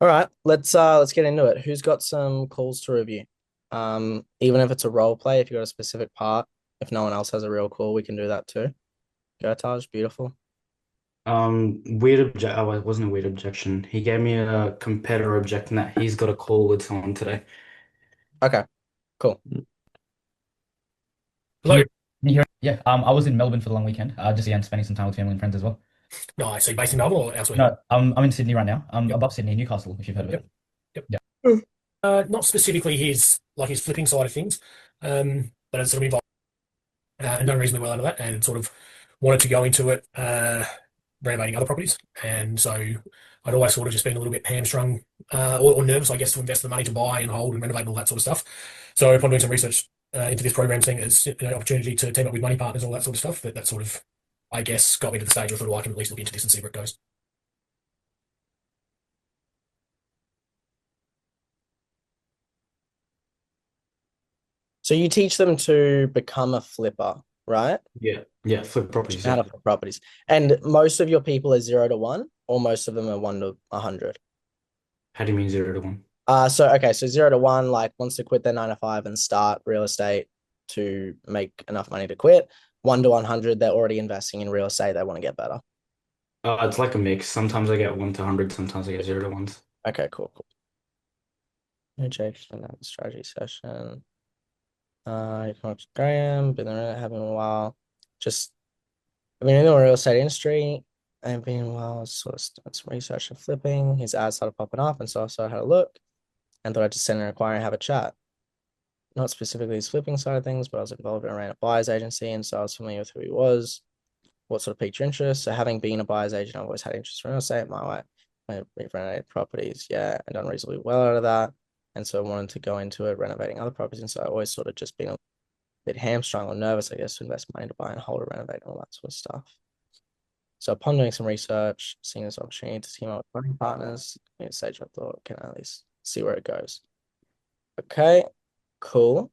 All right, let's get into it. Who's got some calls to review? Even if it's a role play, if you got a specific part, if no one else has a real call, we can do that too. Go Taj, beautiful. Oh, it wasn't a weird objection. He gave me a competitor objection that he's got a call with someone today. Okay, cool. Can Hello. you hear? Yeah. I was in Melbourne for the long weekend. Just again spending some time with family and friends as well. Nice. So you're based in Melbourne or elsewhere? No, I'm in Sydney right now. I'm Yep. above Sydney, Newcastle, if you've heard of Yep. it. Yep. Yeah. Not specifically his flipping side of things, but it's sort of involved and done reasonably well out of that, and sort of wanted to go into it, renovating other properties, and so I'd always sort of just been a little bit hamstrung or nervous, I guess, to invest the money to buy and hold and renovate and all that sort of stuff. So upon doing some research into this program, seeing it as an opportunity to team up with money partners and all that sort of stuff, that sort of, I guess, got me to the stage where I thought, oh, I can at least look into this and see where it goes. So you teach them to become a flipper, right? Yeah. Yeah, flip Teach properties, them yeah. how to flip properties. And most of your people are 0 to 1, or most of them are 1 to 100. How do you mean 0 to 1? So 0 to 1, like wants to quit their 9 to 5 and start real estate to make enough money to quit. 1 to 100, they're already investing in real estate. They want to get better. It's like a mix. Sometimes I get 1 to 100, sometimes I get 0 to 1s. Okay, cool, cool. No change in that strategy session. You come up to Graham, been there, having a while. Just, I've been in the real estate industry. I've been well, sort of done some research and flipping. His ads started popping up, and so I had a look and thought I'd just send an inquiry and have a chat. Not specifically his flipping side of things, but I was involved in a buyer's agency, and so I was familiar with who he was, what sort of piqued your interest. So having been a buyer's agent, I've always had interest in real estate. My way, we've renovated properties, yeah, and done reasonably well out of that. And so I wanted to go into it, renovating other properties. And so I always sort of just been a bit hamstrung or nervous, I guess, to invest money to buy and hold or renovate and all that sort of stuff. So upon doing some research, seeing this opportunity to team up with running partners, at stage I thought, can I at least see where it goes? Okay, cool.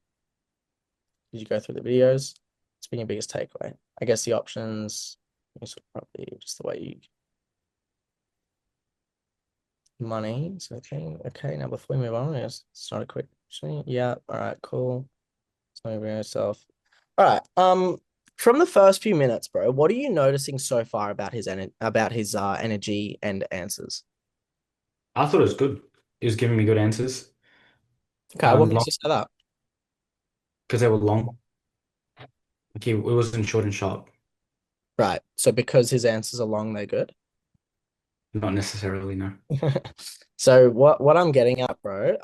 Did you go through the videos? What's been your biggest takeaway? I guess the options, probably just the way you money. So okay. Now before we move on, let's start a quick. Yeah. All right. Cool. So moving yourself. All right. From the first few minutes, bro, what are you noticing so far about his energy and answers? I thought it was good. He was giving me good answers. Okay. What Long makes you say that? because they were long. Like it wasn't short and sharp. Right. So because his answers are long, they're good. Not necessarily, no. So what I'm getting at, bro,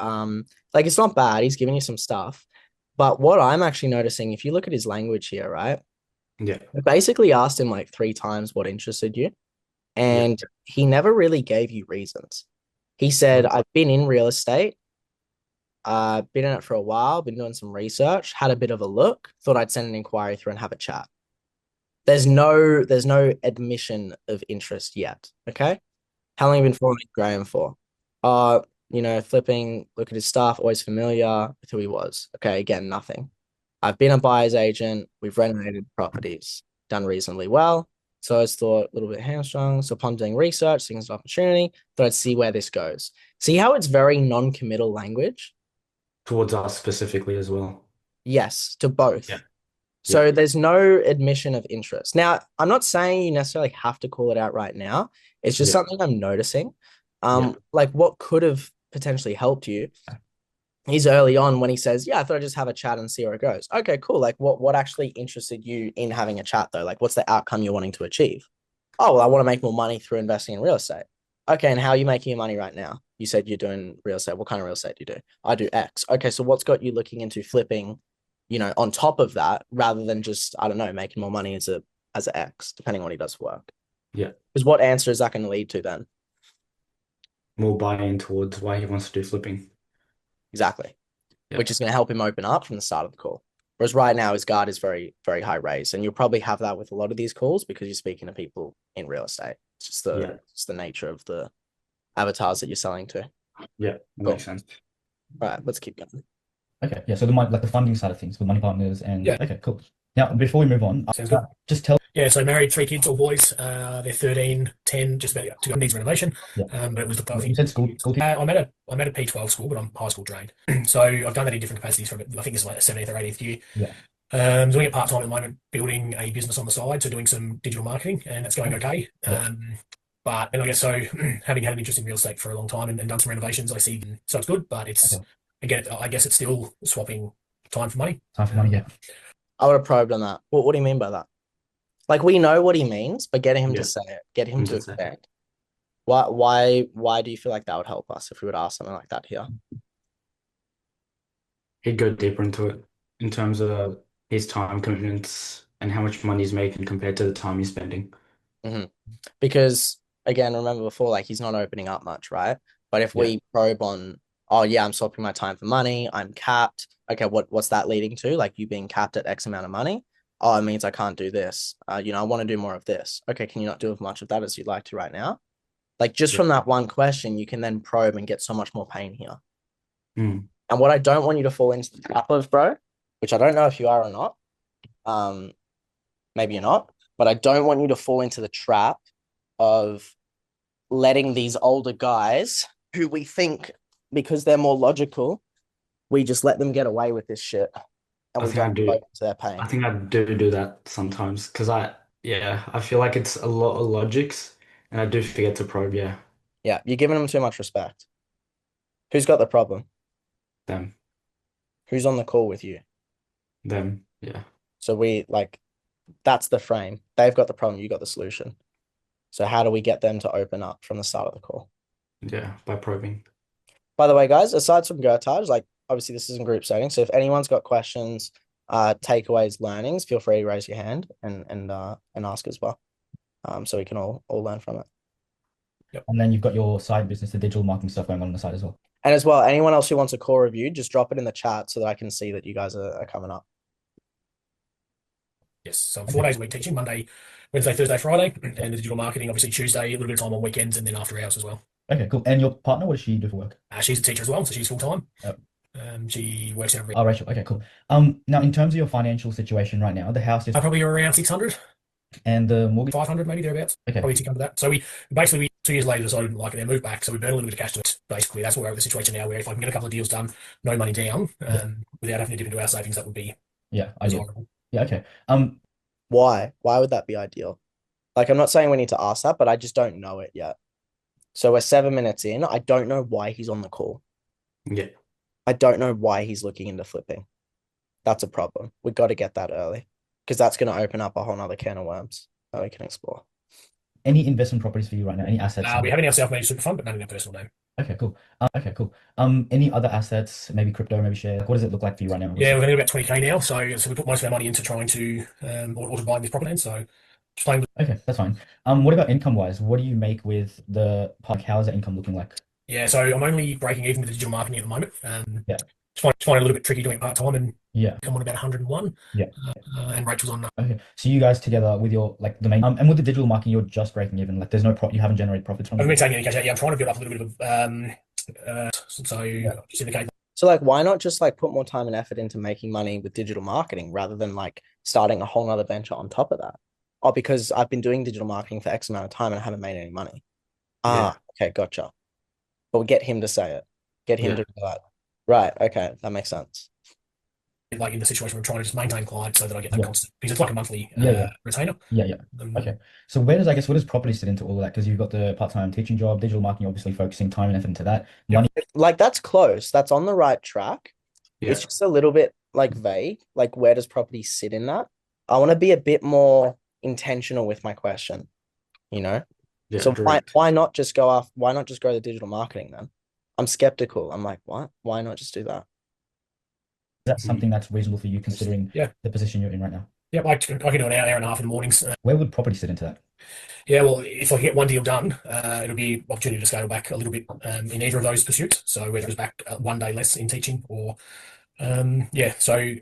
like it's not bad. He's giving you some stuff, but what I'm actually noticing, if you look at his language here, right? Yeah. I basically asked him like 3 times what interested you, Yeah. and he never really gave you reasons. He said, Mm. I've been in real estate, been in it for a while, been doing some research, had a bit of a look, thought I'd send an inquiry through and have a chat. There's no admission of interest yet. Okay. How long have you been following Graham for? Uh, flipping, look at his stuff, always familiar with who he was. Okay, again, nothing. I've been a buyer's agent. We've renovated properties, done reasonably well. So I just thought a little bit hamstrung. So upon doing research, seeing an opportunity, thought I'd see where this goes. See how it's very non-committal language? Towards us specifically as well. Yes, to both. Yeah. Yeah. So there's no admission of interest. Now, I'm not saying you necessarily have to call it out right now. It's just Yeah. something I'm noticing. Yeah. Like what could have potentially helped you is early on when he says, "Yeah, I thought I'd just have a chat and see where it goes." Okay, cool. Like what actually interested you in having a chat though? Like what's the outcome you're wanting to achieve? Oh, well, I want to make more money through investing in real estate. Okay, and how are you making your money right now? You said you're doing real estate. What kind of real estate do you do? I do X. Okay, so what's got you looking into flipping, on top of that, rather than just, I don't know, making more money as a X, depending on what he does for work. Yeah. Because what answer is that going to lead to then? More buy-in towards why he wants to do flipping. Exactly. Yeah. Which is going to help him open up from the start of the call. Whereas right now, his guard is very, very high raised. And you'll probably have that with a lot of these calls because you're speaking to people in real estate. It's just the nature of the avatars that you're selling to. Yeah, that Cool. makes sense. All right, let's keep going. Okay. Yeah. So the funding side of things with money partners and Yeah. okay, cool. Now before we move on, Sounds good. just tell Yeah, so married, 3 kids, all boys. They're 13, 10, just about to needs renovation. Yeah. But it was I You think said school teacher. I'm at a P12 school, but I'm high school trained. So I've done that in different capacities from I think it's like 17th or 18th year. Yeah. Doing it part time at the moment, building a business on the side, so doing some digital marketing, and that's going okay. Yeah. But and I guess so, having had an interest in real estate for a long time and done some renovations, I see so it's good, but it's Okay. again, I guess it's still swapping time for money. Time for money, yeah. I would have probed on that. What do you mean by that? Like, we know what he means, but getting him Yeah. to say it, get him to To say it. expand. Why do you feel like that would help us if we would ask something like that here? He'd go deeper into it in terms of his time commitments and how much money he's making compared to the time he's spending. Because again, remember before, like, he's not opening up much, right? But if Yeah. we probe on, oh yeah, I'm swapping my time for money, I'm capped. Okay, what's that leading to? Like, you being capped at X amount of money. Oh, it means I can't do this. I want to do more of this. Okay, can you not do as much of that as you'd like to right now? Like, just Yeah. from that one question, you can then probe and get so much more pain here. Mm. And what I don't want you to fall into the trap of, bro, which I don't know if you are or not, maybe you're not, but I don't want you to fall into the trap of letting these older guys who we think, because they're more logical, we just let them get away with this shit. And I we think I don't do. go into their pain. I think I do that sometimes because I feel like it's a lot of logics and I do forget to probe. Yeah, Yeah, you're giving them too much respect. Who's got the problem? them, Who's on the call with you? yeah. So that's the frame. They've got the problem, you got the solution. So how do we get them to open up from the start of the call? Yeah, by probing. By the way, guys, aside from Gertaj, like, obviously this is in group setting, so if anyone's got questions, takeaways, learnings, feel free to raise your hand and ask as well. So we can all learn from it. And then you've got your side business, the digital marketing stuff going on the side as well. And as well, anyone else who wants a call review, just drop it in the chat so that I can see that you guys are coming up. Yes, so I'm 4 days a week teaching, Monday, Wednesday, Thursday, Friday, and the digital marketing, obviously Tuesday, a little bit of time on weekends, and then after hours as well. Okay, cool. And your partner, what does she do for work? She's a teacher as well, so she's full time. Yep. She works in a Oh, Rachel. Okay, cool. Now in terms of your financial situation right now, the house is probably around 600, and the mortgage. 500 maybe thereabouts. Okay. Probably tick under that. So we 2 years later decided like and then moved back. So we burned a little bit of cash to it. Basically, that's where we're at the situation now. Where if I can get a couple of deals done, no money down, without having to dip into our savings, that would be Yeah, ideal. desirable. Yeah, okay. Why would that be ideal? Like, I'm not saying we need to ask that, but I just don't know it yet. So we're 7 minutes in. I don't know why he's on the call. Yeah, I don't know why he's looking into flipping. That's a problem. We got to get that early because that's going to open up a whole nother can of worms that we can explore. Any investment properties for you right now? Any assets? We have in our self-managed super fund, but none in our personal name. Okay, cool. Any other assets? Maybe crypto, maybe share. What does it look like for you right now? Yeah, we're going to about 20K now. So we put most of our money into trying to or to buying this property land. So just playing with. Okay, that's fine. What about income-wise? What do you make with the park? How is that income looking like? Yeah, so I'm only breaking even with the digital marketing at the moment. Yeah. Just find it a little bit tricky doing it part-time and Yeah. come on about 101. Yeah. And Rachel's on. Okay, so you guys together with your like the main and with the digital marketing, you're just breaking even. Like, there's no you haven't generated profits from I it. haven't been taking any cash out. Yeah, I'm trying to build up a little bit of just indicate. So like, why not just like put more time and effort into making money with digital marketing rather than like starting a whole nother venture on top of that? Oh, because I've been doing digital marketing for X amount of time and I haven't made any money. Okay, gotcha. But we'll get him to say it. Get him to do that. Right. Okay, that makes sense. Like in the situation where I'm trying to just maintain clients so that I get that Yeah. constant because it's like a monthly Yeah. retainer. Yeah. Okay. So where does property sit into all of that? Because you've got the part-time teaching job, digital marketing, obviously focusing time and effort into that. Yeah. Money. Like, that's close. That's on the right track. yeah. It's just a little bit like vague. Like, where does property sit in that? I want to be a bit more intentional with my question, you know? Yeah, So direct. why not just go the digital marketing then? I'm skeptical. I'm like, what? Why not just do that? Is that something that's reasonable for you considering Yeah. the position you're in right now? Yeah, I can do an hour and a half in the mornings. Where would property sit into that? Yeah, well, if I can get one deal done, it'll be opportunity to scale back a little bit in either of those pursuits. So whether it's back 1 day less in teaching or, So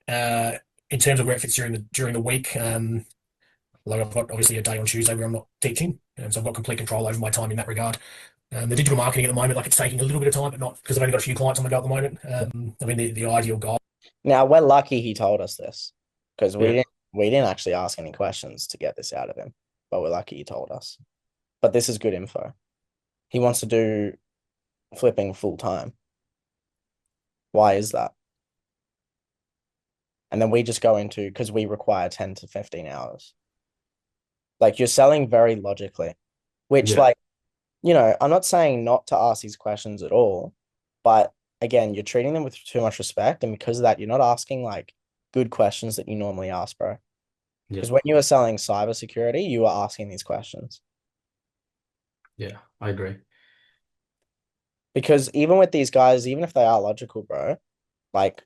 in terms of where it fits during the week, like I've got obviously a day on Tuesday where I'm not teaching, so I've got complete control over my time in that regard. The digital marketing at the moment, like it's taking a little bit of time, but not because I've only got a few clients on the go at the moment. I mean, the ideal goal. Now, we're lucky he told us this because we Yeah. didn't We didn't actually ask any questions to get this out of him, but we're lucky he told us. But this is good info. He wants to do flipping full time. Why is that? And then we just go into, because we require 10 to 15 hours. Like, you're selling very logically, which Yeah. like, I'm not saying not to ask these questions at all, but again, you're treating them with too much respect. And because of that, you're not asking like good questions that you normally ask, bro. Yeah. Because when you were selling cybersecurity, you were asking these questions. Yeah, I agree. Because even with these guys, even if they are logical, bro, like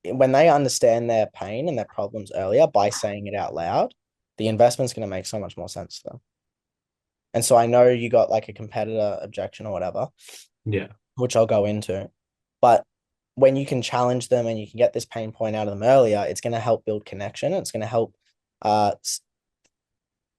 when they understand their pain and their problems earlier by saying it out loud, the investment's going to make so much more sense to them. And so I know you got like a competitor objection or whatever, Yeah. which I'll go into. But when you can challenge them and you can get this pain point out of them earlier, it's going to help build connection. It's going to help.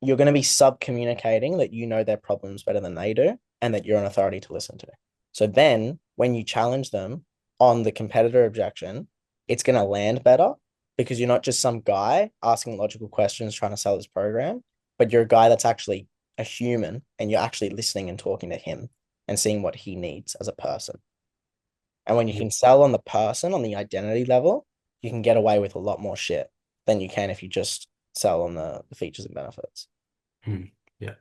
You're going to be sub-communicating that you know their problems better than they do and that you're an authority to listen to. So then when you challenge them on the competitor objection, it's going to land better because you're not just some guy asking logical questions trying to sell this program, but you're a guy that's actually a human and you're actually listening and talking to him and seeing what he needs as a person. And when you can sell on the person, on the identity level, you can get away with a lot more shit than you can if you just sell on the features and benefits. Yeah.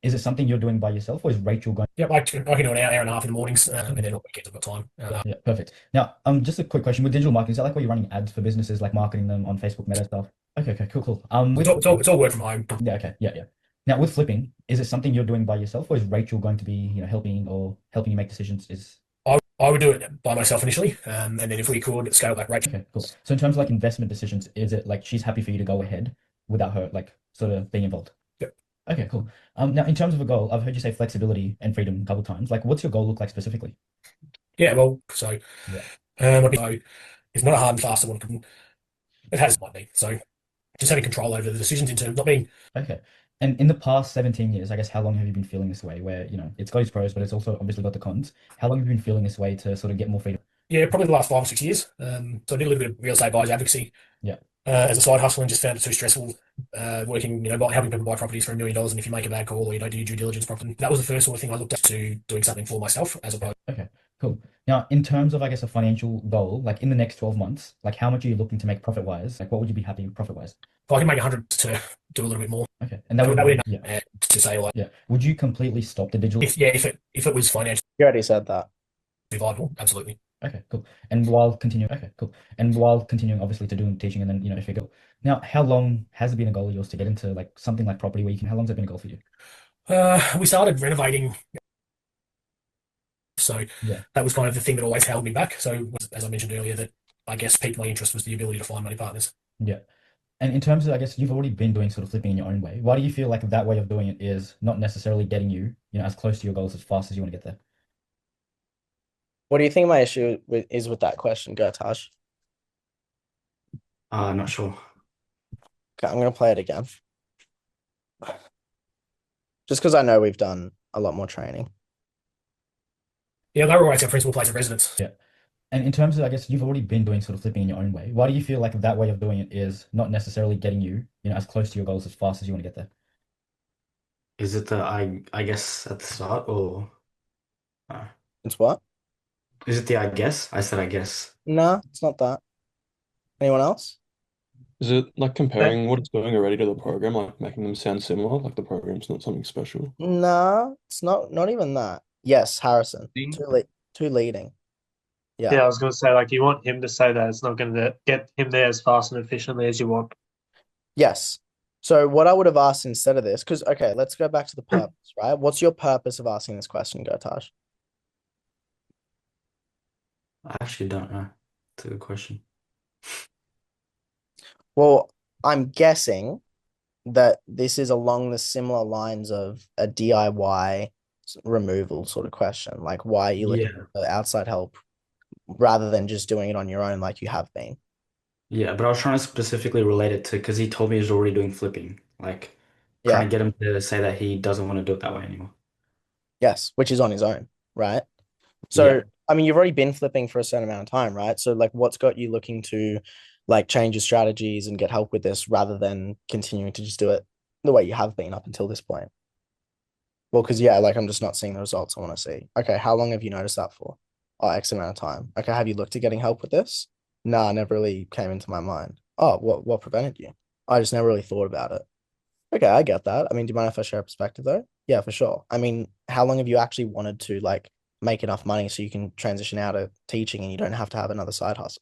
Is it something you're doing by yourself, or is Rachel going? Yep, I can do an hour and a half in the mornings, and then on weekends I've got time. Yeah, perfect. Now, just a quick question with digital marketing. Is that like where you're running ads for businesses, like marketing them on Facebook Meta stuff? Okay, cool. With It's all work from home. yeah, okay, yeah. Now, with flipping, is it something you're doing by yourself, or is Rachel going to be, helping you make decisions? I would do it by myself initially, and then if we could scale back Rachel. Okay, cool. So in terms of like investment decisions, is it like she's happy for you to go ahead without her like sort of being involved? Yep. Okay, cool. Now in terms of a goal, I've heard you say flexibility and freedom a couple of times. Like, what's your goal look like specifically? Yeah, well, so Yeah. It's not a hard and fast one. It has might be. So just having control over the decisions in terms of not being. Okay. And in the past 17 years, I guess, how long have you been feeling this way? Where, it's got its pros, but it's also obviously got the cons. How long have you been feeling this way to sort of get more freedom? Yeah, probably the last 5 or 6 years. So I did a little bit of real estate buyers advocacy. Yeah. As a side hustle and just found it too stressful. Working, helping people buy properties for $1 million, and if you make a bad call or you don't do your due diligence properly, that was the first sort of thing I looked at to doing something for myself as opposed. Okay, cool. Now, in terms of, I guess, a financial goal, like in the next 12 months, like how much are you looking to make profit-wise? Like what would you be happy with profit-wise? If I can make 100 to do a little bit more. Okay. And that would be yeah. and to say like Yeah. Would you completely stop the digital? if it was financially You already said that. viable, absolutely. Okay, cool. And while continuing, obviously to doing teaching and then, if you go. Now, how long has it been a goal of yours to get into like something like property where how long's it been a goal for you? We started renovating, so Yeah. that was kind of the thing that always held me back. So as I mentioned earlier, that I guess piqued my interest was the ability to find money partners. Yeah. And in terms of, I guess you've already been doing sort of flipping in your own way. Why do you feel like that way of doing it is not necessarily getting you, as close to your goals as fast as you want to get there? What do you think my issue is with that question, Gertaj? Not sure. Okay, I'm going to play it again. Just because I know we've done a lot more training. Yeah, they were always our principal place of residence. Yeah. And in terms of, I guess you've already been doing sort of flipping in your own way. Why do you feel like that way of doing it is not necessarily getting you, as close to your goals as fast as you want to get there? Is it I guess at the start or It's what? is it the I guess? I said I guess. No, it's not that. Anyone else? Is it like comparing what it's doing already to the program, like making them sound similar? Like the program's not something special. No, it's not even that. Yes, Harrison. Too leading. Yeah. Yeah, I was going to say, like, you want him to say that it's not going to get him there as fast and efficiently as you want. Yes. So what I would have asked instead of this, because okay, let's go back to the purpose, right? What's your purpose of asking this question, Gertaj? I actually don't know. It's a good question. Well, I'm guessing that this is along the similar lines of a DIY removal sort of question. Like, why are you looking for outside help rather than just doing it on your own like you have been? Yeah, but I was trying to specifically relate it to because he told me he's already doing flipping. Like trying to get him to say that he doesn't want to do it that way anymore. Yes, which is on his own, right? So, Yeah. I mean, you've already been flipping for a certain amount of time, right? So, like, what's got you looking to like change your strategies and get help with this rather than continuing to just do it the way you have been up until this point? Well, because yeah, like I'm just not seeing the results I want to see. Okay, how long have you noticed that for? Oh, X amount of time. Okay, have you looked at getting help with this? Nah, never really came into my mind. Oh, what prevented you? I just never really thought about it. Okay, I get that. I mean, do you mind if I share a perspective though? Yeah, for sure. I mean, how long have you actually wanted to like make enough money so you can transition out of teaching and you don't have to have another side hustle?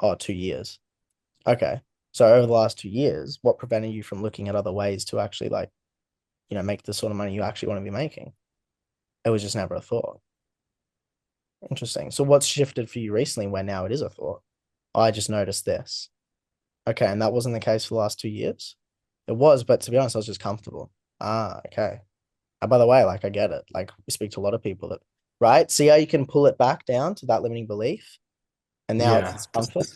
Oh, 2 years. Okay. So over the last 2 years, what prevented you from looking at other ways to actually like, make the sort of money you actually want to be making? It was just never a thought. Interesting. So what's shifted for you recently where now it is a thought? I just noticed this. Okay, and that wasn't the case for the last 2 years? It was, but to be honest, I was just comfortable. Ah, okay. By the way, like I get it. Like we speak to a lot of people that, right? See how you can pull it back down to that limiting belief? And now Yeah, it's comfort.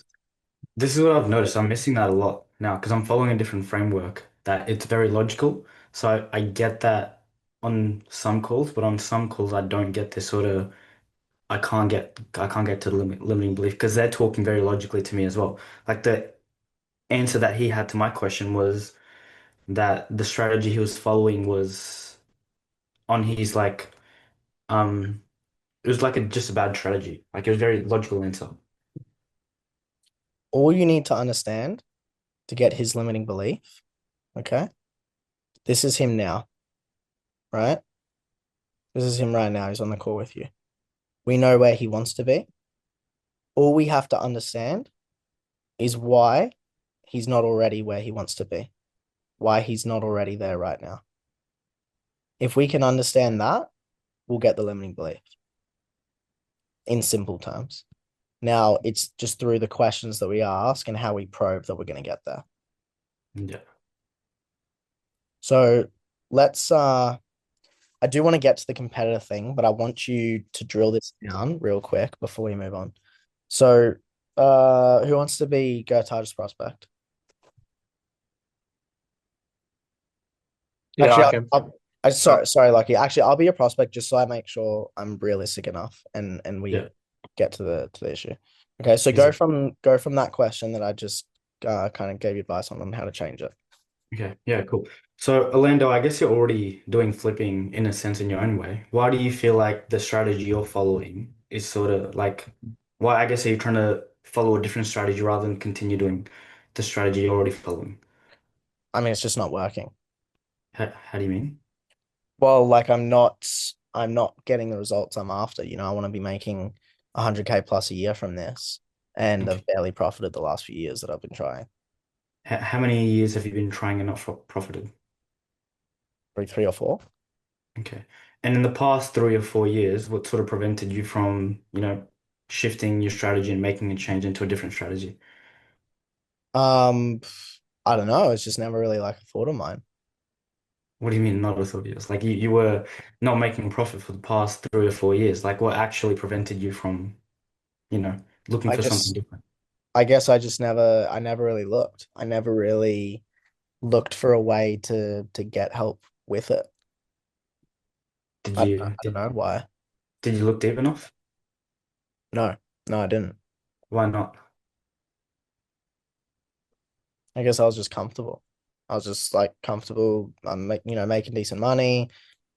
this is what I've noticed. I'm missing that a lot now because I'm following a different framework that it's very logical. So I get that on some calls, but on some calls I don't get this sort of I can't get to the limiting belief because they're talking very logically to me as well. Like the answer that he had to my question was that the strategy he was following was on his like um it was like just a bad strategy. Like it was very logical answer. All you need to understand to get his limiting belief, okay? This is him now, right? This is him right now. He's on the call with you. We know where he wants to be. All we have to understand is why he's not already where he wants to be, why he's not already there right now. If we can understand that, we'll get the limiting belief in simple terms. Now, it's just through the questions that we ask and how we probe that we're going to get there. Yeah. So let's I do want to get to the competitor thing, but I want you to drill this down real quick before we move on. So who wants to be Gertaj's prospect? Yeah, Actually, I can. sorry, Lucky. Actually, I'll be a prospect just so I make sure I'm realistic enough and we Yeah. get to the issue. Okay, so Easy. go from that question that I just kind of gave you advice on how to change it. Okay, yeah, cool. So, Orlando, I guess you're already doing flipping in a sense in your own way. Why do you feel like the strategy you're following is sort of like, why I guess are you trying to follow a different strategy rather than continue doing the strategy you're already following? I mean, it's just not working. How do you mean? Well, like I'm not getting the results I'm after. I want to be making 100K plus a year from this, and Okay. I've barely profited the last few years that I've been trying. How many years have you been trying and not profited? Probably 3 or 4. Okay. And in the past 3 or 4 years, what sort of prevented you from, shifting your strategy and making a change into a different strategy? Um, I don't know. It's just never really like a thought of mine. What do you mean not a thought of yours? Like you were not making a profit for the past 3 or 4 years. Like what actually prevented you from, you know, looking I for something just, different? I guess I never really looked. I never really looked for a way to get help with it. Did I you don't did know why. did you look deep enough? No, no, I didn't. Why not? I guess I was just comfortable. I was just like comfortable. Making decent money.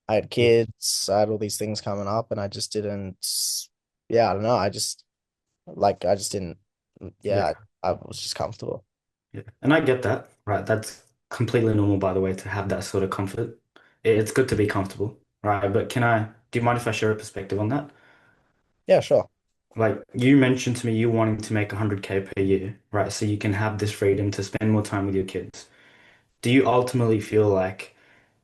I had Yeah. kids. I had all these things coming up, and I just didn't. Yeah, I don't know. I just didn't. Yeah, Yeah. I was just comfortable. Yeah. And I get that, right? That's completely normal, by the way, to have that sort of comfort. It's good to be comfortable, right? But do you mind if I share a perspective on that? Yeah, sure. Like you mentioned to me, you wanting to make 100K per year, right? So you can have this freedom to spend more time with your kids. Do you ultimately feel like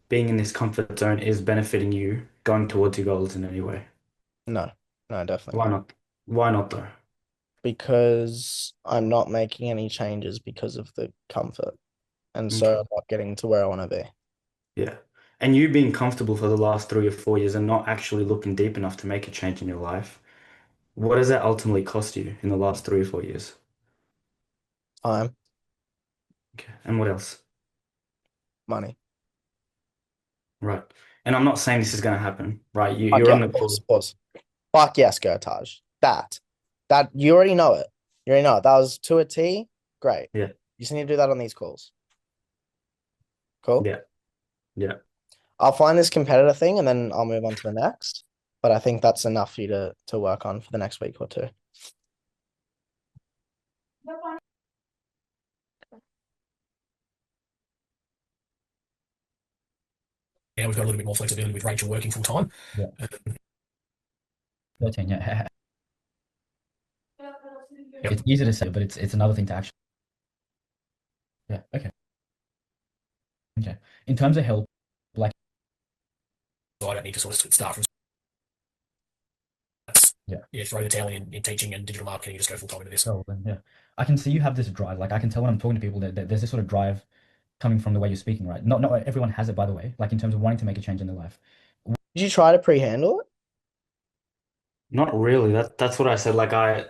being in this comfort zone is benefiting you going towards your goals in any way? No, no, definitely Why not. not? Why not though? Because I'm not making any changes because of the comfort, and so Okay. I'm not getting to where I want to be. Yeah. And you being comfortable for the last 3 or 4 years and not actually looking deep enough to make a change in your life, what does that ultimately cost you in the last 3 or 4 years? Time, Okay. And what else? money. Right. And I'm not saying this is going to happen, right? Fuck You're yeah, on the pause, call. pause. Fuck yes, Gertage. That you already know it. You already know it. That was to a T. Great. Yeah. You just need to do that on these calls. Cool. Yeah. Yeah. I'll find this competitor thing and then I'll move on to the next. But I think that's enough for you to work on for the next week or two. Now we've got a little bit more flexibility with Rachel working full time. Yeah. 13, yeah. It's easy to say, but it's another thing to actually. Yeah. Okay. Okay. In terms of help, like So I don't need to sort of start from. That's, Yeah. Throw the towel in teaching and digital marketing and just go full time into this. so then, yeah, I can see you have this drive. Like I can tell when I'm talking to people that there's this sort of drive coming from the way you're speaking, right? Not everyone has it, by the way. Like in terms of wanting to make a change in their life. Did you try to pre-handle it? Not really. That's what I said. Like I've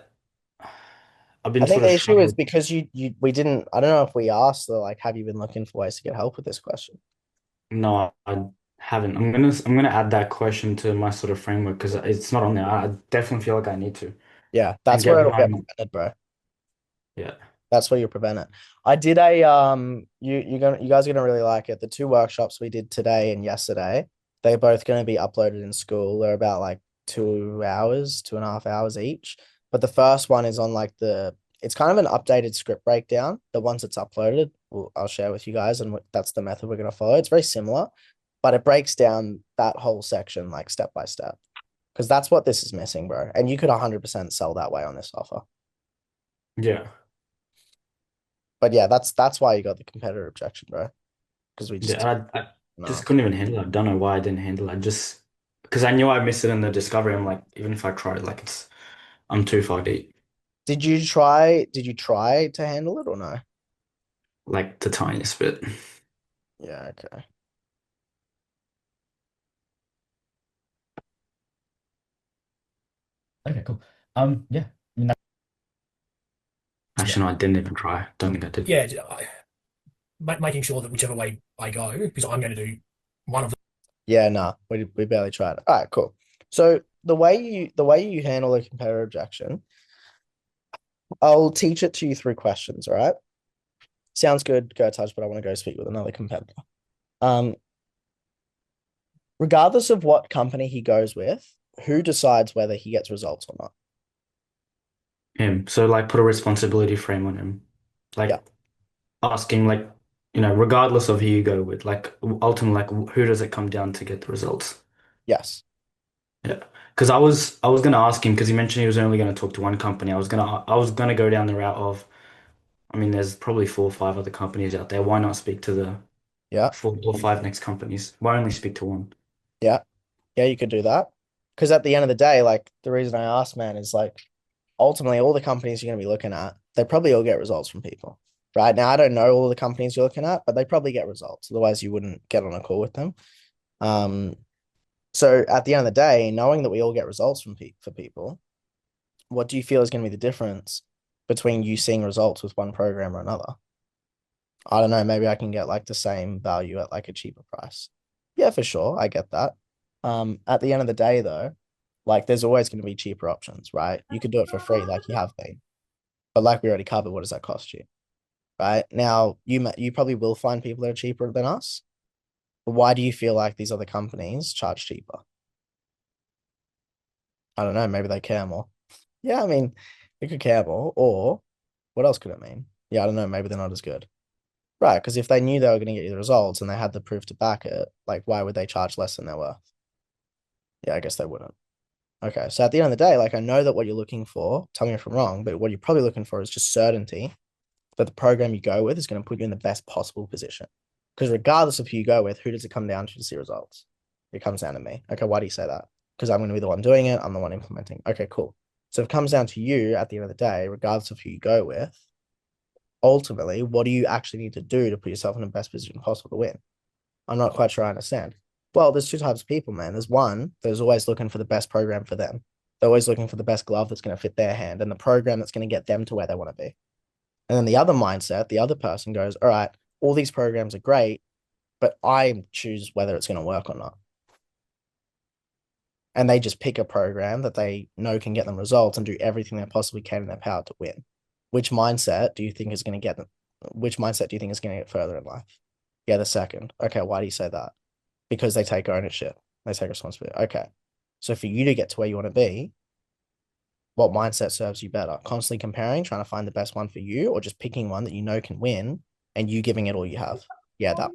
I been think sort of the issue is struggling. because we didn't, I don't know if we asked like, have you been looking for ways to get help with this question? No, I haven't. I'm gonna add that question to my sort of framework because it's not on there. I definitely feel like I need to Yeah, and that's get where it'll get behind. prevented, bro. Yeah. That's where you prevent it. I did a you guys are gonna really like it. The two workshops we did today and yesterday, they're both gonna be uploaded in school. They're about like 2 hours, 2.5 hours each. But the first one is on like it's kind of an updated script breakdown. The once it's uploaded, I'll share with you guys, and that's the method we're gonna follow. It's very similar, but it breaks down that whole section like step by step. Because that's what this is missing, bro. And you could 100% sell that way on this offer. Yeah. But yeah, that's why you got the competitor objection, bro. Because we just Yeah. I no. just couldn't even handle it. I don't know why I didn't handle it. Just because I knew I missed it in the discovery. I'm like, even if I tried, like I'm too far deep, Did you try to handle it or no? like the tiniest bit. Yeah, okay. Okay, cool. Yeah. I mean, Actually, no, I didn't even try. Don't think I did. Yeah, making sure that whichever way I go, because I'm going to do one of them. Yeah, nah, we barely tried. All right, cool. So the way you handle a competitor objection, I'll teach it to you through questions, all right? Sounds good, go touch, but I want to go speak with another competitor. Regardless of what company he goes with, who decides whether he gets results or not? Him. So like put a responsibility frame on him. Like Yeah. asking like, regardless of who you go with, like ultimately like who does it come down to get the results? Yes. Yeah. Because I was gonna ask him because he mentioned he was only gonna talk to one company. I was gonna go down the route of, I mean, there's probably 4 or 5 other companies out there. Why not speak to the Yeah. 4 or 5 next companies? Why only speak to one? Yeah. Yeah, you could do that. Because at the end of the day, like the reason I asked, man, is like ultimately all the companies you're going to be looking at, they probably all get results from people. Right now, I don't know all the companies you're looking at, but they probably get results. Otherwise, you wouldn't get on a call with them. So at the end of the day, knowing that we all get results for people, what do you feel is going to be the difference between you seeing results with one program or another? I don't know. Maybe I can get like the same value at like a cheaper price. Yeah, for sure. I get that. At the end of the day, though, like there's always going to be cheaper options, right? You could do it for free, like you have been, but like we already covered, what does that cost you? Right now, you probably will find people that are cheaper than us. But why do you feel like these other companies charge cheaper? I don't know. Maybe they care more. Yeah, I mean, they could care more. Or what else could it mean? Yeah, I don't know. Maybe they're not as good. Right, because if they knew they were going to get you the results and they had the proof to back it, like why would they charge less than they're worth? Yeah, I guess they wouldn't. Okay, so at the end of the day, like I know that what you're looking for, tell me if I'm wrong, but what you're probably looking for is just certainty that the program you go with is going to put you in the best possible position. Because regardless of who you go with, who does it come down to see results? It comes down to me. Okay, why do you say that? Because I'm going to be the one doing it. I'm the one implementing. Okay, cool. So if it comes down to you at the end of the day, regardless of who you go with, ultimately, what do you actually need to do to put yourself in the best position possible to win? I'm not quite sure I understand. Well, there's two types of people, man. There's one that's always looking for the best program for them. They're always looking for the best glove that's going to fit their hand and the program that's going to get them to where they want to be. And then the other mindset, the other person goes, all right, all these programs are great, but I choose whether it's going to work or not. And they just pick a program that they know can get them results and do everything they possibly can in their power to win, which mindset do you think is going to get further in life? Yeah, the second. Okay, why do you say that? Because they take ownership, they take responsibility. Okay, so for you to get to where you want to be, what mindset serves you better? Constantly comparing, trying to find the best one for you, or just picking one that you know can win and you giving it all you have? Yeah, that.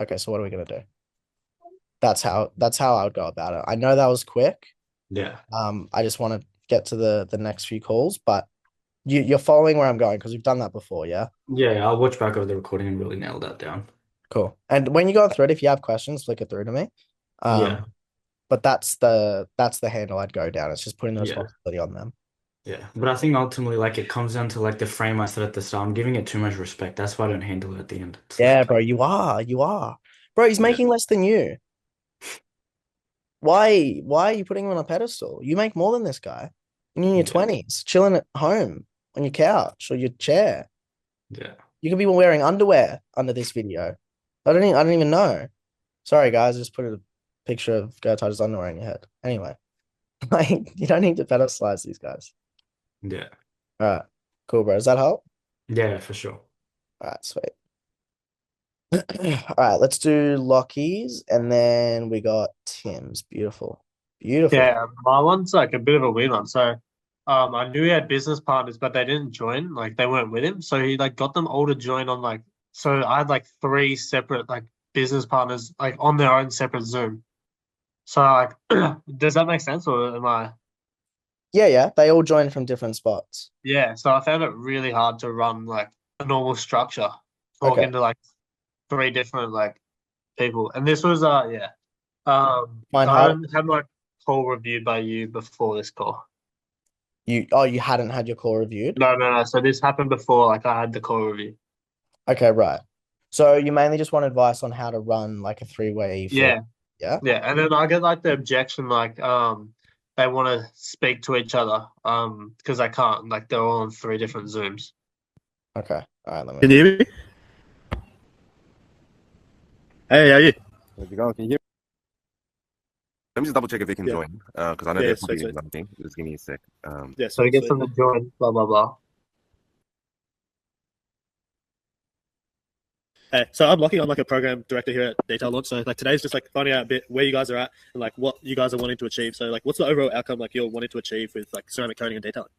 Okay, so what are we gonna do? That's how I would go about it. I know that was quick. Yeah. I just want to get to the next few calls, but you're following where I'm going because we've done that before, yeah? Yeah, I'll watch back over the recording and really nail that down. Cool. And when you go through it, if you have questions, flick it through to me. Yeah. But that's the handle I'd go down. It's just putting the Yeah. responsibility on them. Yeah. But I think ultimately, like, it comes down to like the frame I said at the start. I'm giving it too much respect. That's why I don't handle it at the end. It's Yeah, like, bro, you are. Bro, he's Yeah. making less than you. Why are you putting him on a pedestal? You make more than this guy. You're in your Yeah. 20s, chilling at home on your couch or your chair. yeah. You could be wearing underwear under this video. I don't even know. Sorry, guys, I just put a picture of Gertrude's underwear in your head. Anyway, like you don't need to pedestalize these guys. Yeah. All right, cool, bro. Does that help? Yeah, for sure. All right, sweet. All right, let's do Lockie's, and then we got Tim's. Beautiful. Yeah, my one's like a bit of a weird one. So, I knew he had business partners, but they didn't join. Like they weren't with him. So he like got them all to join on like. So I had like 3 separate like business partners like on their own separate Zoom. So like, does that make sense or am I? Yeah. They all joined from different spots. Yeah. So I found it really hard to run like a normal structure, talking Okay. to like 3 different like people, and this was yeah. Mine I hard. haven't had my call reviewed by you before this call. You hadn't had your call reviewed? No. So this happened before, like I had the call review. Okay, right. So you mainly just want advice on how to run like a 3-way Yeah. Yeah. Yeah. And then I get like the objection, like they want to speak to each other, because they can't, like they're all on 3 different Zooms. Okay. All right, let Can me. you hear me? Hey, how are you? How's it going? Can you hear me? Let me just double check if they can Yeah. join, because I know Yeah, they're sweet, probably sweet. in something. Just give me a sec. Yeah, So we sweet, get sweet. them to join, blah blah blah. Hey, so I'm Lockie. I'm like a program director here at Detail Launch. So like today's just like finding out a bit where you guys are at and like what you guys are wanting to achieve. So like, what's the overall outcome like you're wanting to achieve with like ceramic coating and detailing?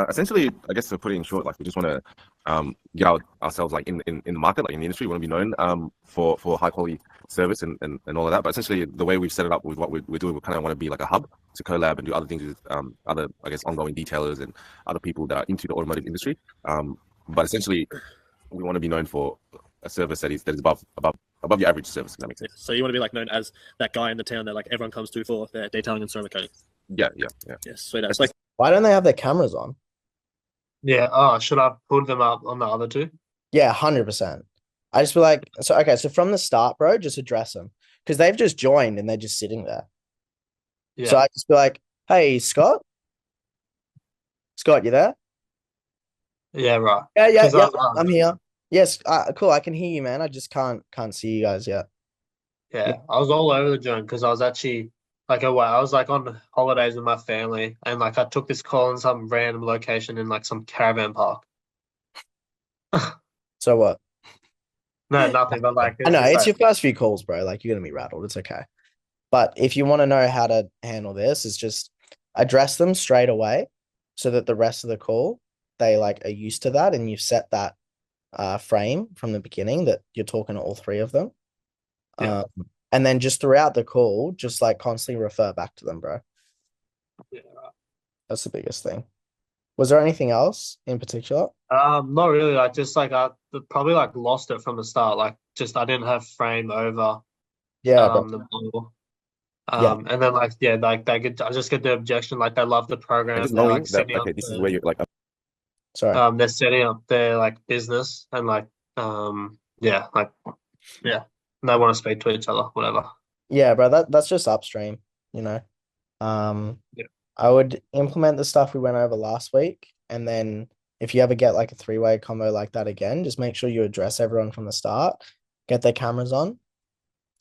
Essentially, I guess to put it in short, like we just want to get ourselves like in the market, like in the industry. We want to be known for high quality service and all of that. But essentially, the way we've set it up with what we're doing, we kind of want to be like a hub to collab and do other things with other, I guess, ongoing detailers and other people that are into the automotive industry. But essentially, we want to be known for a service that is above your average service. If that makes sense. So you want to be like known as that guy in the town that like everyone comes to for their detailing and ceramic coating. Yeah. Yes, sweet. It's like Why don't they have their cameras on? Yeah. Oh, should I put them up on the other 2? Yeah, 100%. I just feel like so from the start, bro, just address them because they've just joined and they're just sitting there. Yeah. So I just be like, "Hey, Scott, you there? Yeah. Right. Yeah, 'Cause I'm here. Yes, cool. I can hear you, man. I just can't see you guys yet. Yeah, I was all over the joint because I was actually like away. I was like on holidays with my family, and like I took this call in some random location in like some caravan park. So what? No, nothing, but like I know it's like, your first few calls, bro. Like you're gonna be rattled. It's okay. But if you want to know how to handle this, is just address them straight away so that the rest of the call they like are used to that and you've set that frame from the beginning that you're talking to all 3 of them. Yeah. And then just throughout the call, just like constantly refer back to them, bro. yeah, right. That's the biggest thing. Was there anything else in particular? Not really. Like just like I probably like lost it from the start. Like just I didn't have frame over Yeah, bro. the ball. Yeah. And then like yeah, like I just get the objection. Like they love the program. And just They're knowing like that setting up okay, this is the- where you're like Sorry. they're setting up their like business and like yeah, like yeah, they want to speak to each other, whatever. Yeah, bro, that's just upstream, you know. Yeah. I would implement the stuff we went over last week, and then if you ever get like a 3-way combo like that again, just make sure you address everyone from the start, get their cameras on,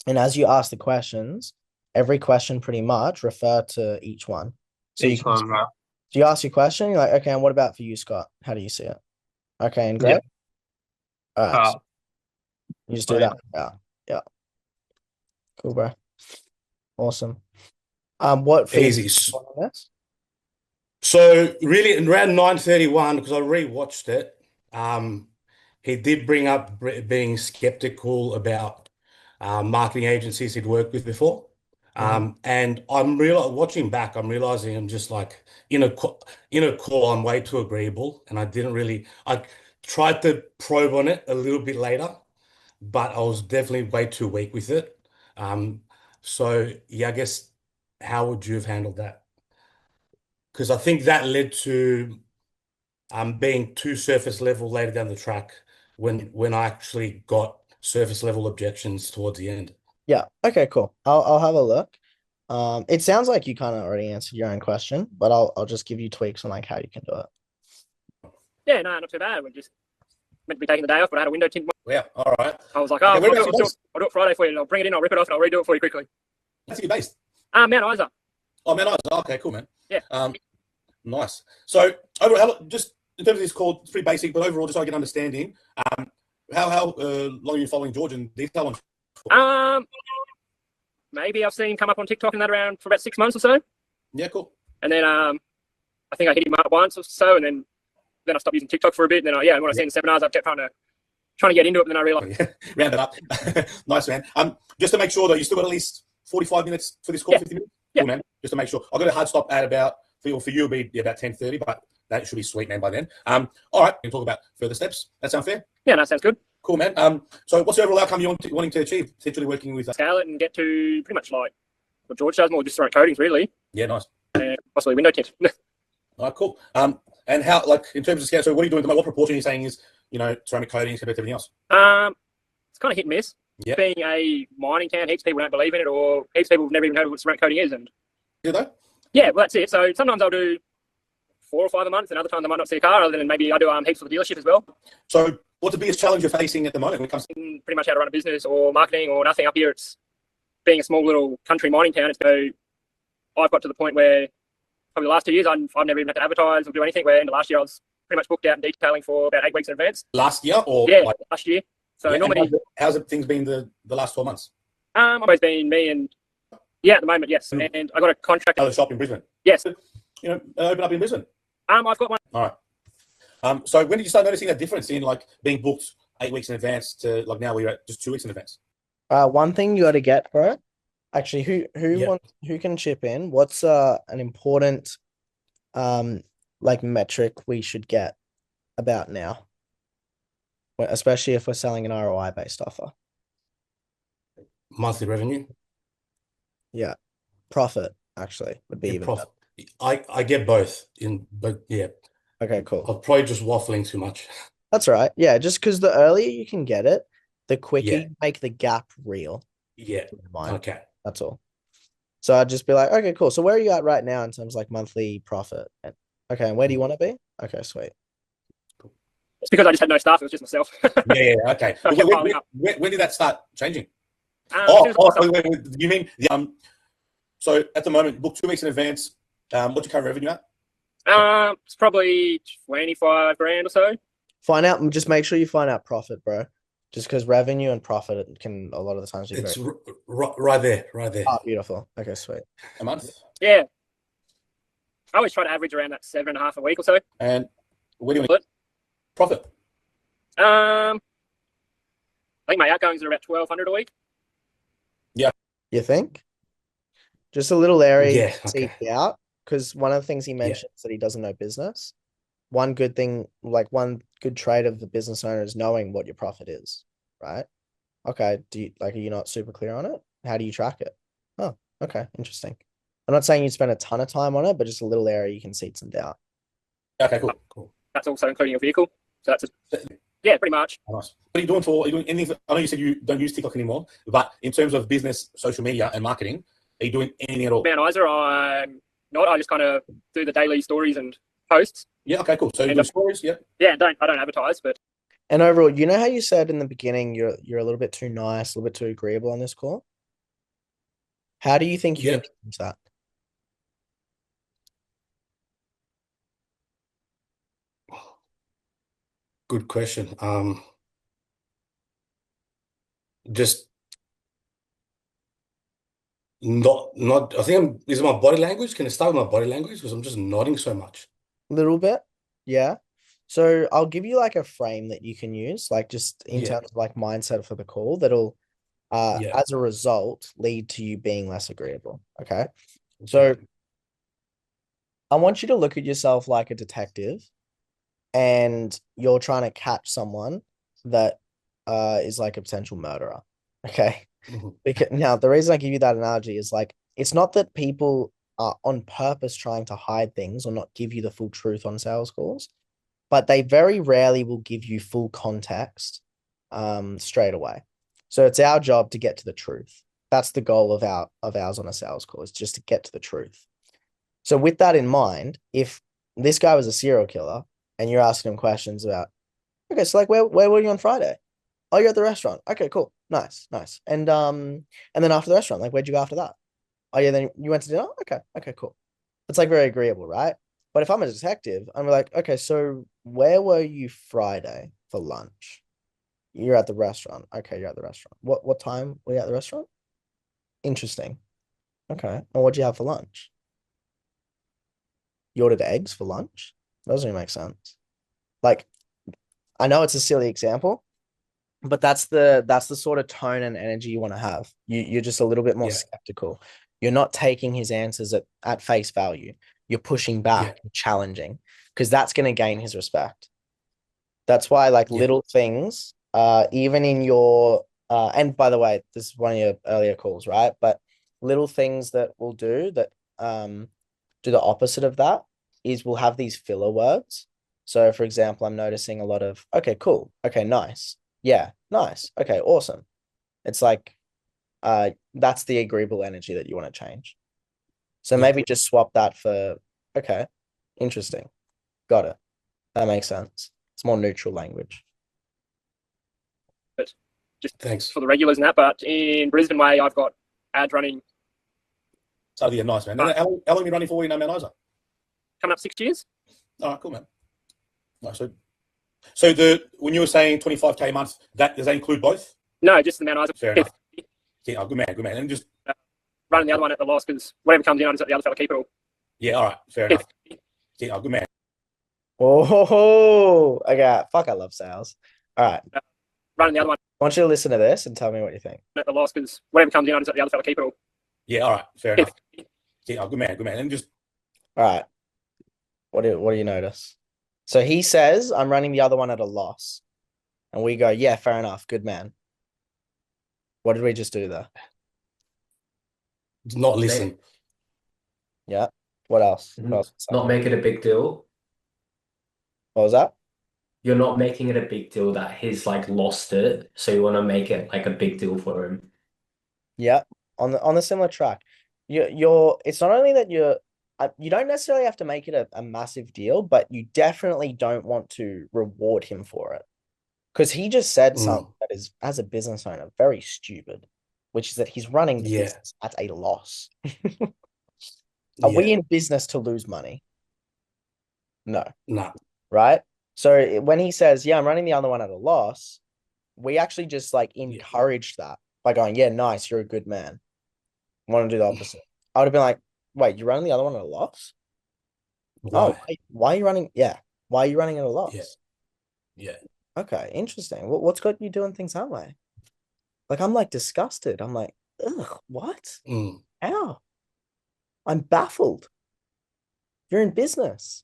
and as you ask the questions, every question pretty much refer to each one. So Each one, right? Do you ask your question? You're like, okay, and what about for you, Scott? How do you see it? Okay, and Greg? All right. Uh, So you just do oh, yeah. that. Yeah. Yeah. Cool, bro. Awesome. What Easy. feedback on this? So really, in round 931, because I rewatched it, he did bring up being skeptical about marketing agencies he'd worked with before. And I'm watching back, I'm realizing I'm just like in a call, I'm way too agreeable, and I tried to probe on it a little bit later, but I was definitely way too weak with it. So yeah, I guess how would you have handled that? Because I think that led to being too surface level later down the track when I actually got surface level objections towards the end. Yeah. Okay, cool. I'll have a look. It sounds like you kind of already answered your own question, but I'll just give you tweaks on like how you can do it. Yeah, no, not too bad. We're just meant to be taking the day off, but I had a window tint. Yeah, all right. I was like, Okay, oh, where I'll about you based? do it Friday for you. I'll bring it in, I'll rip it off, and I'll redo it for you quickly. That's you based. Mount Isa. Oh, man, okay, cool, man. Yeah. Nice. So overall, just in terms of this call, it's pretty basic, but overall, just so I get an understanding, how long are you following George in detail on? Maybe I've seen him come up on TikTok and that around for about 6 months or so. Yeah, cool. And then I think I hit him up once or so, and then I stopped using TikTok for a bit. And then when I seen the seminars, I kept trying to get into it, and then I realized. Round it up. Nice, man. Just to make sure that you still got at least 45 minutes for this call, Yeah. 50 minutes? Yeah. Cool, man. Just to make sure. I've got a hard stop at about, for you, it'll be about 10:30, but that should be sweet, man, by then. All right, we can talk about further steps. That sound fair? Yeah, that sounds good. Cool, man. So what's the overall outcome you're wanting to achieve, potentially working with? Scale it and get to pretty much like what George does, more just ceramic coatings, really. Yeah, nice. And possibly window tint. All right, cool. And how, like, in terms of scale, so what are you doing at the moment? What proportion are you saying is, ceramic coatings compared to everything else? It's kind of hit and miss. Yeah. Being a mining town, heaps of people don't believe in it, or heaps of people have never even heard of what ceramic coating is. And Yeah, though? yeah, well, that's it. So sometimes I'll do 4 or 5 a month, and other times I might not see a car, other than maybe I do heaps for the dealership as well. So what's the biggest challenge you're facing at the moment when it comes to Pretty much how to run a business or marketing or nothing up here. It's being a small little country mining town. I've got to the point where probably the last 2 years I've never even had to advertise or do anything. Where in the last year I was pretty much booked out and detailing for about 8 weeks in advance. last year or? Yeah, last year. So Yeah, normally, how's things been the last 12 months? always been me and at the moment, yes. And I got a contract. Another shop in Brisbane. Yes. Open up in Brisbane. I've got one. All right. So when did you start noticing that difference in like being booked 8 weeks in advance to like now we're at just 2 weeks in advance? One thing you got to get, bro. Actually, Yeah. who can chip in? What's an important like metric we should get about now, especially if we're selling an ROI based offer? Monthly revenue, Yeah, profit actually would be yeah, even profit. I get both but yeah, better. Okay, cool. I'm probably just waffling too much. That's all right. Yeah, just because the earlier you can get it, the quicker Yeah. you make the gap real. Yeah. in your mind. Okay. That's all. So I'd just be like, okay, cool. So where are you at right now in terms of like monthly profit? Okay, and where do you want to be? Okay, sweet. It's because I just had no staff. It was just myself. Yeah. Okay. I kept piling up. When did that start changing? As soon as I got Wait, you mean so at the moment, book 2 weeks in advance. What's your current revenue at? it's probably 25 grand or so. Find out, just make sure you find out profit, bro. Just because revenue and profit can a lot of the times be It's very. right there. Oh, beautiful. Okay, sweet. A month? Yeah. I always try to average around that 7.5 a week or so. And where do you What? profit? I think my outgoings are about 1,200 a week. You think? Just a little area Yeah, you can see okay. out, because one of the things he mentioned is that he doesn't know business. One good thing, like one good trait of the business owner is knowing what your profit is, right? Okay, are you not super clear on it? How do you track it? Oh, okay, interesting. I'm not saying you spend a ton of time on it, but just a little area you can see some doubt. Okay, cool. That's also including your vehicle. So that's yeah, pretty much. Nice. What are you doing are you doing anything? I know you said you don't use TikTok anymore, but in terms of business, social media, and marketing, are you doing anything at all? Mount Isa, I'm not. I just kind of do the daily stories and posts. Yeah. Okay. Cool. So you And do stories. Yeah. Yeah, I don't advertise, but And overall, you know how you said in the beginning you're a little bit too nice, a little bit too agreeable on this call? How do you think you Yeah. can change that? good question. Just not. I think is it my body language? Can it start with my body language? Because I'm just nodding so much. Little bit, yeah. So I'll give you like a frame that you can use, like just in Yeah. terms of like mindset for the call that'll Yeah. as a result lead to you being less agreeable. Okay. So I want you to look at yourself like a detective and you're trying to catch someone that is like a potential murderer. Okay. Mhm. Because now the reason I give you that analogy is like it's not that people are on purpose trying to hide things or not give you the full truth on sales calls, but they very rarely will give you full context straight away. So it's our job to get to the truth. That's the goal of ours on a sales call, is just to get to the truth. So with that in mind, if this guy was a serial killer and you're asking him questions about, okay, so like where were you on Friday? Oh, you're at the restaurant. Okay, cool. Nice, nice. And then after the restaurant, like where'd you go after that? Oh yeah, then you went to dinner? Okay, okay, cool. It's like very agreeable, right? But if I'm a detective, I'm like, okay, so where were you Friday for lunch? You're at the restaurant. Okay, you're at the restaurant. What time were you at the restaurant? Interesting. Okay. And what'd you have for lunch? You ordered eggs for lunch? Doesn't even make sense. Like, I know it's a silly example, but that's the sort of tone and energy you want to have. You're just a little bit more Yeah. skeptical. You're not taking his answers at face value. You're pushing back, Yeah. challenging, because that's going to gain his respect. That's why like Yeah. little things, even in your and by the way, this is one of your earlier calls, right? But little things that we'll do that do the opposite of that is we'll have these filler words. So for example, I'm noticing a lot of, okay, cool. Okay, nice. Yeah, nice. Okay, awesome. It's like that's the agreeable energy that you want to change. So Yeah. maybe just swap that for, okay, interesting. Got it. That makes sense. It's more neutral language. But just Thanks. for the regulars and that, but in Brisbane way, I've got ads running So yeah, nice, man. And how long have you been running for in Mount Isa? coming up 6 years. Oh, cool, man. Nice. So when you were saying 25K a month, does that include both? No, just the Mount Isa. Fair enough. Yeah, oh, good man, good man. And just running the other one at the loss because whatever comes in, I just let the other fella keep it all. yeah, all right, fair enough. Yeah, oh, good man. Oh, okay. Fuck, I love sales. All right. Running the other one I want you to listen to this and tell me what you think. at the loss because whatever comes in, I just let the other fella keep it all. Yeah, all right, fair enough. Yeah, oh, good man, good man. And just All right. What do you notice? So he says, I'm running the other one at a loss. And we go, yeah, fair enough. Good man. What did we just do there? Not listen. Yeah. What else? What else? Not make it a big deal. What was that? You're not making it a big deal that he's like lost it, so you want to make it like a big deal for him. Yeah. On the similar track. You're it's not only that you don't necessarily have to make it a massive deal, but you definitely don't want to reward him for it. Because he just said something that is, as a business owner, very stupid, which is that he's running the Yeah. business at a loss. Are we Yeah. in business to lose money? No, Nah. right? So when he says, yeah, I'm running the other one at a loss, we actually just like encouraged that by going, yeah, nice, you're a good man. I want to do the opposite. I would have been like, wait, you're running the other one at a loss? Oh, Why? why are you running? Yeah. Why are you running at a loss? Yeah. Yeah. Okay, interesting. What's got you doing things that way? Like, I'm like disgusted. I'm like, ugh, what? Mm. How? I'm baffled. You're in business.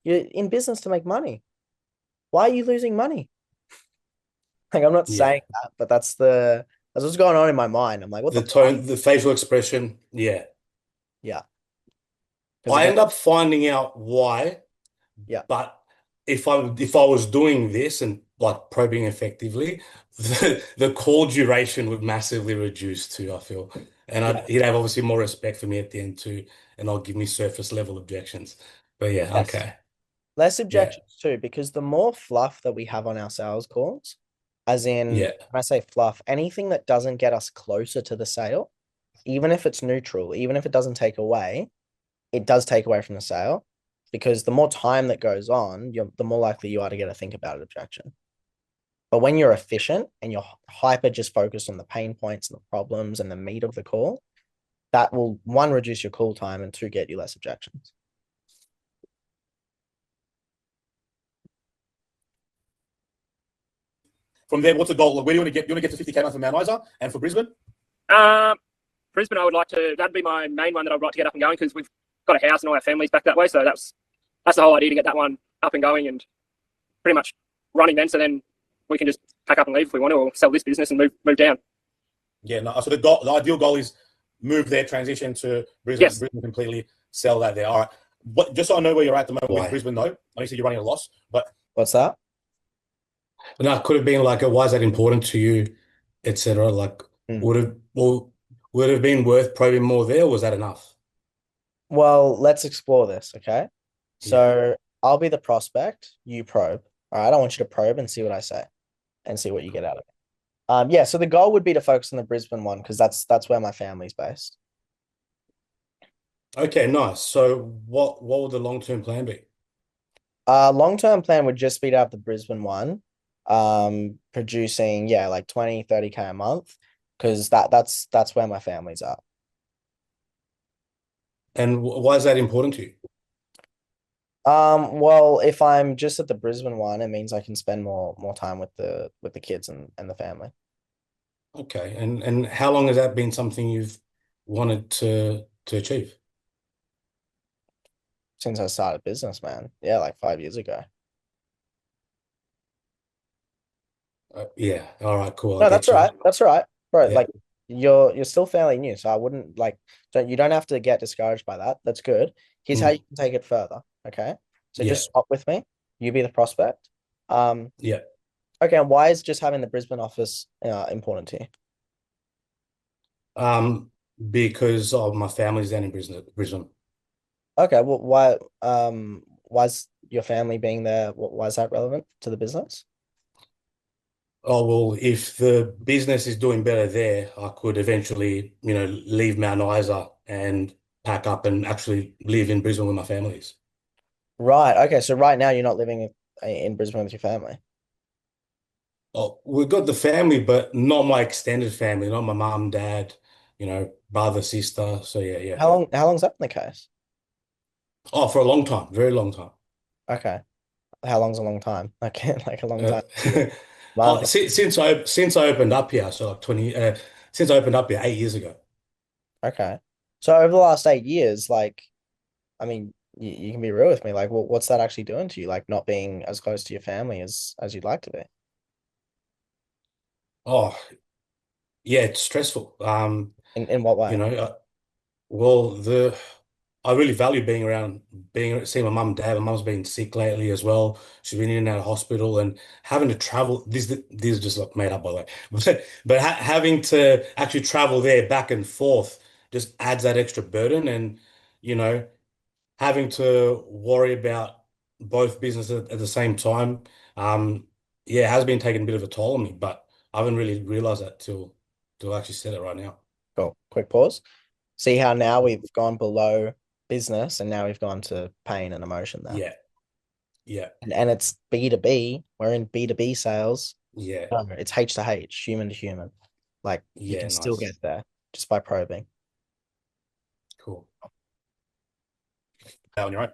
You're in business to make money. Why are you losing money? Like, I'm not Yeah. saying that, but that's what's going on in my mind. I'm like, what The the tone, fuck? the facial expression. Yeah. Yeah. 'Cause I again, end up finding out why. Yeah. But if I was doing this and like probing effectively, the call duration would massively reduce too, I feel. And Yeah. he'd have obviously more respect for me at the end too, and I'll give me surface level objections. But yeah, Yes. okay. less objections too, because the more fluff that we have on our sales calls, as in, Yeah. when I say fluff, anything that doesn't get us closer to the sale, even if it's neutral, even if it doesn't take away, it does take away from the sale. because the more time that goes on, the more likely you are to get a think about it objection. But when you're efficient and you're hyper just focused on the pain points and the problems and the meat of the call, that will, one, reduce your call time, and two, get you less objections. From there, what's the goal? Where do you want to get? You want to get to 50K a month for Mount Isa and for Brisbane? Brisbane, I would like to. That'd be my main one that I'd like to get up and going, because we've got a house and all our families back that way. So that's the whole idea, to get that one up and going and pretty much running then. So then we can just pack up and leave if we want to, or sell this business and move down. Yeah, no. So the ideal goal is move there, transition to Brisbane, Yes. Brisbane completely, sell that there. All right. What, just so I know where you're at the moment with Brisbane, though. I know you said you're running a loss, but What's that? No, it could have been like, why is that important to you, etc. Like, would it have been worth probing more there, or was that enough? Well, let's explore this, okay? So I'll be the prospect, you probe. All right, I want you to probe and see what I say, and see what you get out of it. Yeah, so the goal would be to focus on the Brisbane one, because that's where my family's based. Okay, nice. So what would the long-term plan be? Long-term plan would just be to have the Brisbane one, producing, like 20, 30K a month, because that's where my family's at. And why is that important to you? Well, if I'm just at the Brisbane one, it means I can spend more time with the kids and the family. Okay, and how long has that been something you've wanted to achieve? Since I started business, man. Yeah, like 5 years ago. Yeah. All right. Cool. No, that's all right. That's all right, bro. Yeah. Like you're still fairly new, so I wouldn't you don't have to get discouraged by that. That's good. Here's how you can take it further. Okay. So just swap with me. You be the prospect. Yeah. Okay. And why is just having the Brisbane office important to you? Because of my family's down in Brisbane. Okay. Well, why's your family being there? Why is that relevant to the business? Oh, well, if the business is doing better there, I could eventually, leave Mount Isa and pack up and actually live in Brisbane with my families. Right. Okay. So right now you're not living in Brisbane with your family. Oh, we've got the family, but not my extended family, not my mom, dad, brother, sister. So yeah. How long's that been the case? Oh, for a long time, very long time. Okay. How long's a long time? Like a long time. Since I opened up here, so like since I opened up here 8 years ago. Okay. So over the last 8 years, I mean, you can be real with me. Like, what's that actually doing to you? Like, not being as close to your family as you'd like to be. Oh, yeah, it's stressful. In what way? Well, I really value seeing my mum and dad. My mum's been sick lately as well. She's been in and out of hospital, and having to travel. These are just like made up, by the way. But having to actually travel there back and forth just adds that extra burden, and having to worry about both businesses at the same time. It has been taking a bit of a toll on me, but I haven't really realized that till I actually said it right now. Cool. Quick pause. See how now we've gone below business and now we've gone to pain and emotion there. Yeah. And it's B2B. We're in B2B sales. Yeah. No, it's H to H, human to human. Like you can still get there just by probing. Cool. On your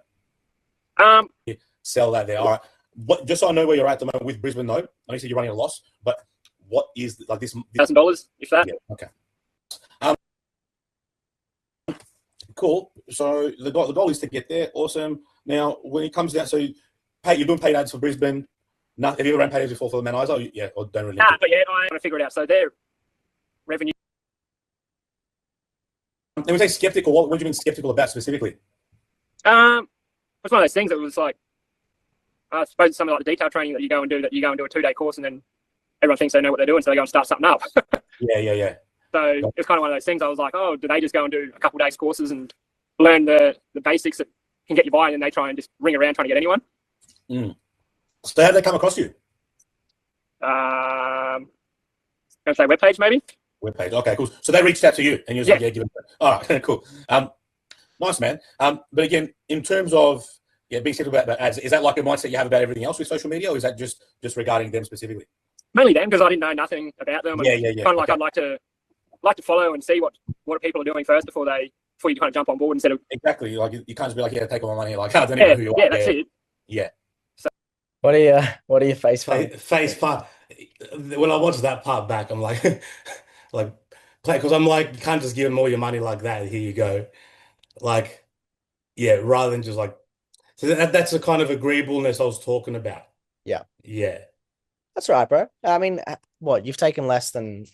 own. Sell that there. Yeah. All right. Just so I know where you're at the moment with Brisbane, though. I know you said you're running a loss, but what is like this $1,000, if that? Yeah. Okay. Cool. So the goal is to get there. Awesome. Now, when it comes down, so you're doing paid ads for Brisbane. Have you ever ran paid ads before for the Mount Isa? Or don't really? Nah, but yeah, I want to figure it out. So their revenue. And we say skeptical. What do you mean skeptical about specifically? It's one of those things that was like, I suppose it's something like the detail training that you go and do a 2-day course, and then everyone thinks they know what they're doing, so they go and start something up. Yeah. So it's kind of one of those things. I was like, oh, do they just go and do a couple of days courses and learn the basics that can get you by, and then they try and just ring around trying to get anyone? So how did they come across you? Going to say webpage maybe. Webpage. Okay, cool. So they reached out to you, and you're like, yeah, give it. All right, cool. Nice, man. But again, in terms of Yeah, being skeptical about ads. Is that like a mindset you have about everything else with social media, or is that just regarding them specifically? Mainly them, because I didn't know nothing about them. And Yeah. kind of like Okay. I'd like to follow and see what people are doing first before you kind of jump on board instead of Exactly. Like you can't just be like, yeah, take all my money. Like, I don't even know who you are. yeah, that's it. Yeah. What are your face palm? Face part. When I watched that part back, I'm like, like, play because I'm like, you can't just give them all your money like that. Here you go. Like, yeah, rather than just like, so that's the kind of agreeableness I was talking about. Yeah. Yeah. That's right, bro. I mean, what, you've taken less than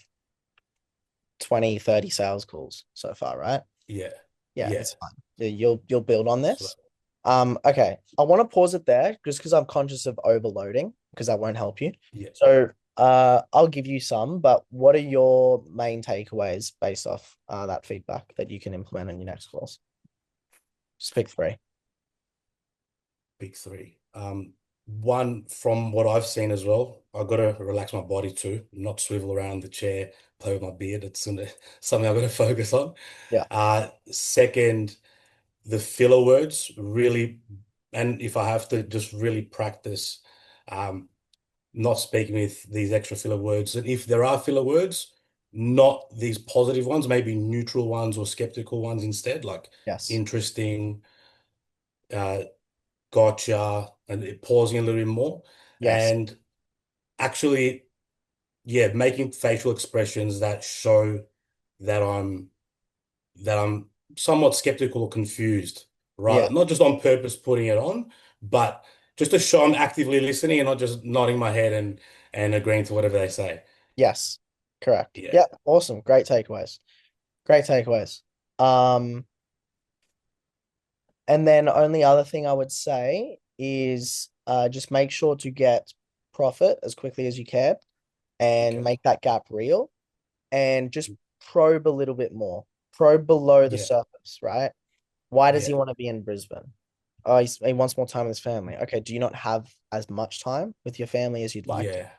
20, 30 sales calls so far, right? Yeah. Yeah, Yeah. it's fine. You'll build on this. Okay. I want to pause it there just because I'm conscious of overloading because that won't help you. Yeah. So I'll give you some, but what are your main takeaways based off that feedback that you can implement in your next calls? Just pick 3. Big 3. One, from what I've seen as well, I've got to relax my body too, not swivel around the chair, play with my beard. It's something I've got to focus on. Yeah. Second, the filler words really, and if I have to just really practice, not speaking with these extra filler words. And if there are filler words, not these positive ones, maybe neutral ones or skeptical ones instead, like interesting, gotcha, and pausing a little bit more. Yes. And actually, yeah, making facial expressions that show that I'm somewhat skeptical or confused, right? Yeah. Not just on purpose putting it on, but just to show I'm actively listening and not just nodding my head and agreeing to whatever they say. Yes. Correct. Yeah. Yeah. Awesome. Great takeaways. Great takeaways. And then only other thing I would say is just make sure to get profit as quickly as you can and make that gap real and just probe a little bit more. Probe below the surface, right? Why does he want to be in Brisbane? Oh, he wants more time with his family. Okay, do you not have as much time with your family as you'd like? Yeah.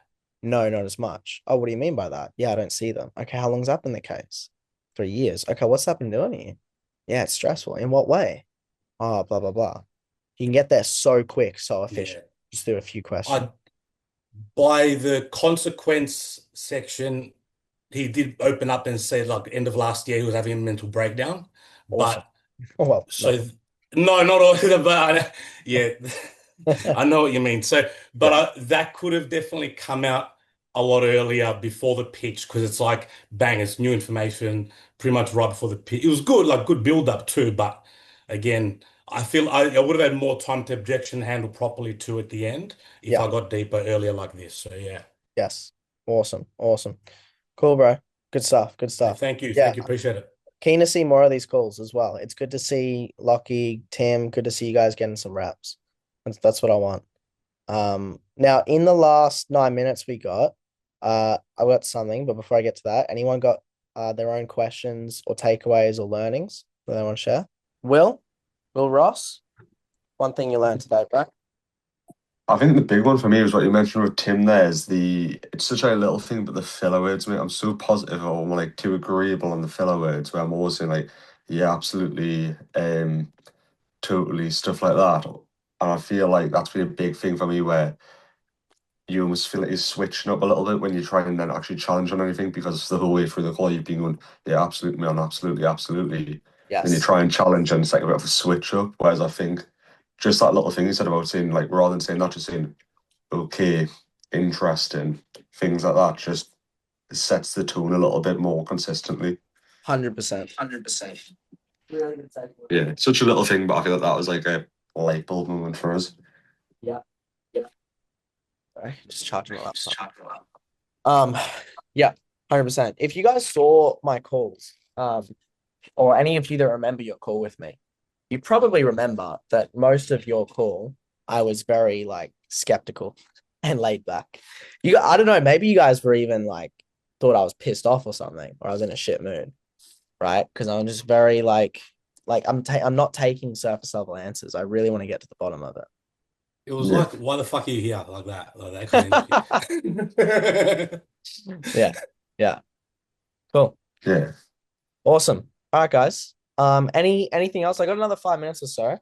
No, not as much. Oh, what do you mean by that? Yeah, I don't see them. Okay, how long's that been the case? 3 years. Okay, what's that been doing here? Yeah, it's stressful. In what way? Oh, blah, blah, blah. You can get there so quick, so efficient. Just through a few questions. By the consequence section, he did open up and said, like, end of last year, he was having a mental breakdown. Awesome. But well, so no, not all of them, but yeah, I know what you mean. So, but that could have definitely come out a lot earlier before the pitch because it's like, bang, it's new information pretty much right before the pitch. It was good, like good build up too. But again, I feel I would have had more time to objection handle properly too at the end if I got deeper earlier like this. So yeah. Yes. Awesome. Awesome. Cool, bro. Good stuff. Good stuff. Thank you. Yeah. Thank you. Appreciate it. Keen to see more of these calls as well. It's good to see Lockie, Tim. Good to see you guys getting some reps. That's what I want. Now in the last 9 minutes we got, I got something, but before I get to that, anyone got their own questions or takeaways or learnings that they want to share? Will Ross, one thing you learned today, bro? I think the big one for me was what you mentioned with Tim there is it's such a little thing, but the filler words, mate. I'm so positive or like too agreeable on the filler words where I'm always saying like, yeah, absolutely, totally, stuff like that. And I feel like that's been a big thing for me where you almost feel like you're switching up a little bit when you try and then actually challenge on anything because the whole way through the call you've been going, yeah, absolutely, man, absolutely, absolutely. Yes. Then you try and challenge and it's like a bit of a switch up. Whereas I think just that little thing you said about saying, like, rather than saying, not just saying, okay, interesting, things like that, just sets the tone a little bit more consistently. 100%. 100%. Yeah, such a little thing, but I feel like that was like a light bulb moment for us. Yeah. Yeah. Sorry, just charging my laptop. Yeah, 100%. If you guys saw my calls, or any of you that remember your call with me, you probably remember that most of your call, I was very like skeptical and laid back. I don't know, maybe you guys were even like thought I was pissed off or something, or I was in a shit mood, right? Because I'm just very like I'm not taking surface level answers. I really want to get to the bottom of it. It was like, why the fuck are you here? Like that kind of Yeah. Yeah. Cool. Yeah. Awesome. All right, guys. Anything else? I got another 5 minutes or so.